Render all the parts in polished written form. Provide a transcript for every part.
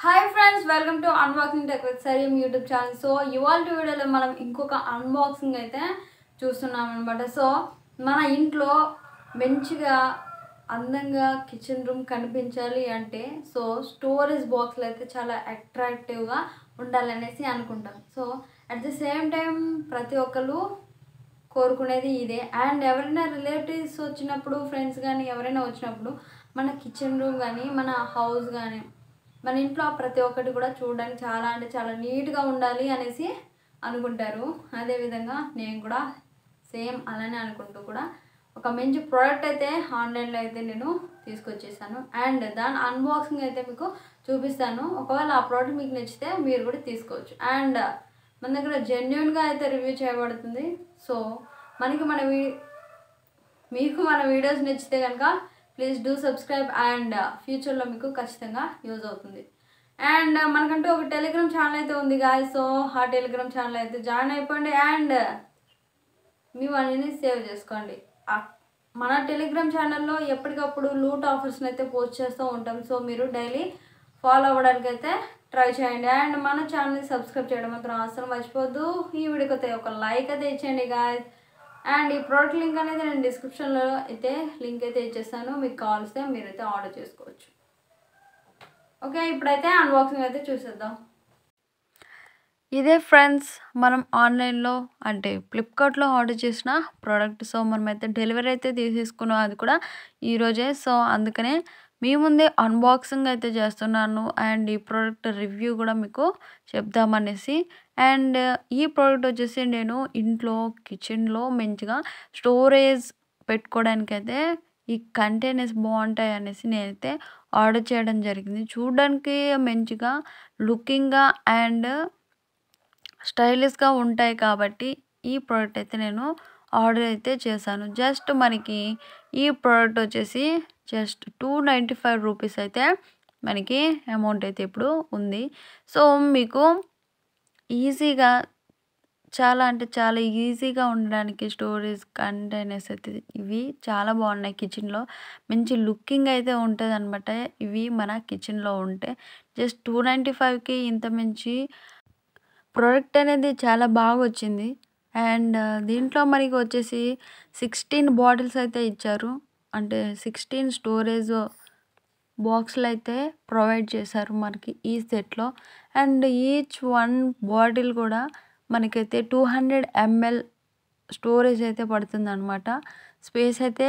Hi friends, welcome to unboxing tech with Sareem YouTube channel. So ఇవాళ వీడియోలో మనం ఇంకొక అన్బాక్సింగ్ అయితే చూస్తున్నాం అనమాట. సో మన ఇంట్లో మంచిగా అందంగా కిచెన్ రూమ్ కనిపించాలి అంటే సో స్టోరేజ్ బాక్స్లు అయితే చాలా అట్రాక్టివ్గా ఉండాలనేసి అనుకుంటాం. So at the same time ప్రతి ఒక్కరు కోరుకునేది ఇదే. అండ్ ఎవరైనా రిలేటివ్స్ వచ్చినప్పుడు, ఫ్రెండ్స్ కానీ ఎవరైనా వచ్చినప్పుడు మన కిచెన్ రూమ్ కానీ మన హౌస్ కానీ మన ఇంట్లో ప్రతి ఒక్కటి కూడా చూడడానికి చాలా అంటే చాలా నీట్గా ఉండాలి అనేసి అనుకుంటారు. అదేవిధంగా నేను కూడా సేమ్ అలానే అనుకుంటూ కూడా ఒక మంచి ప్రోడక్ట్ అయితే ఆన్లైన్లో అయితే నేను తీసుకొచ్చేసాను. అండ్ దాని అన్బాక్సింగ్ అయితే మీకు చూపిస్తాను. ఒకవేళ ఆ ప్రోడక్ట్ మీకు నచ్చితే మీరు కూడా తీసుకోవచ్చు. అండ్ మన దగ్గర జెన్యున్గా అయితే రివ్యూ చేయబడుతుంది. సో మీకు మన వీడియోస్ నచ్చితే కనుక ప్లీజ్ డూ సబ్స్క్రైబ్. అండ్ ఫ్యూచర్లో మీకు ఖచ్చితంగా యూజ్ అవుతుంది. అండ్ మనకంటూ ఒక టెలిగ్రామ్ ఛానల్ అయితే ఉంది గాయ్స్. సో ఆ టెలిగ్రామ్ ఛానల్ అయితే జాయిన్ అయిపోండి అండ్ మీ మనీని సేవ్ చేసుకోండి. మన టెలిగ్రామ్ ఛానల్లో ఎప్పటికప్పుడు లూట్ ఆఫర్స్ని అయితే పోస్ట్ చేస్తూ ఉంటాం. సో మీరు డైలీ ఫాలో అవ్వడానికి అయితే ట్రై చేయండి. అండ్ మన ఛానల్ని సబ్స్క్రైబ్ చేయడం మాత్రం అసలు మర్చిపోద్దు. ఈ వీడియోకి అయితే ఒక లైక్ అయితే ఇచ్చేయండి గాయ్స్. అండ్ ఈ ప్రోడక్ట్ లింక్ అనేది నేను డిస్క్రిప్షన్లో అయితే లింక్ అయితే ఇచ్చేస్తాను. మీకు కావాల్స్తే మీరైతే ఆర్డర్ చేసుకోవచ్చు. ఓకే, ఇప్పుడైతే అన్బాక్సింగ్ అయితే చూసేద్దాం. ఇదే ఫ్రెండ్స్, మనం ఆన్లైన్లో అంటే ఫ్లిప్కార్ట్లో ఆర్డర్ చేసిన ప్రోడక్ట్. సో మనమైతే డెలివరీ అయితే తీసేసుకున్నాం, అది కూడా ఈరోజే. సో అందుకనే మీ ముందే అన్బాక్సింగ్ అయితే చేస్తున్నాను. అండ్ ఈ ప్రోడక్ట్ రివ్యూ కూడా మీకు చెప్దామనేసి. అండ్ ఈ ప్రోడక్ట్ వచ్చేసి నేను ఇంట్లో కిచెన్లో మంచిగా స్టోరేజ్ పెట్టుకోవడానికి అయితే ఈ కంటైనర్స్ బాగుంటాయి అనేసి నేనైతే ఆర్డర్ చేయడం జరిగింది. చూడడానికి మంచిగా లుకింగ్గా అండ్ స్టైలిష్గా ఉంటాయి కాబట్టి ఈ ప్రోడక్ట్ అయితే నేను ఆర్డర్ అయితే చేశాను. జస్ట్ మనకి ఈ ప్రోడక్ట్ వచ్చేసి జస్ట్ 295 రూపీస్ అయితే మనకి అమౌంట్ అయితే ఇప్పుడు ఉంది. సో మీకు ఈజీగా చాలా అంటే చాలా ఈజీగా ఉండడానికి స్టోరేజ్ కంటైనర్స్ అయితే ఇవి చాలా బాగున్నాయి. కిచెన్లో మంచి లుకింగ్ అయితే ఉంటుంది అనమాట. ఇవి మన కిచెన్లో ఉంటే జస్ట్ 295కి ఇంత మంచి ప్రోడక్ట్ అనేది చాలా బాగా వచ్చింది. అండ్ దీంట్లో మనకి వచ్చేసి 16 బాటిల్స్ అయితే ఇచ్చారు. అంటే 16 స్టోరేజ్ బాక్స్లు అయితే ప్రొవైడ్ చేశారు మనకి ఈ సెట్లో. అండ్ ఈచ్ వన్ బాటిల్ కూడా మనకైతే 200 ml స్టోరేజ్ అయితే పడుతుంది అనమాట. స్పేస్ అయితే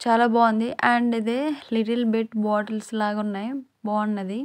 చాలా బాగుంది. అండ్ ఇదే లిటిల్ బిట్ బాటిల్స్ లాగా ఉన్నాయి, బాగున్నది.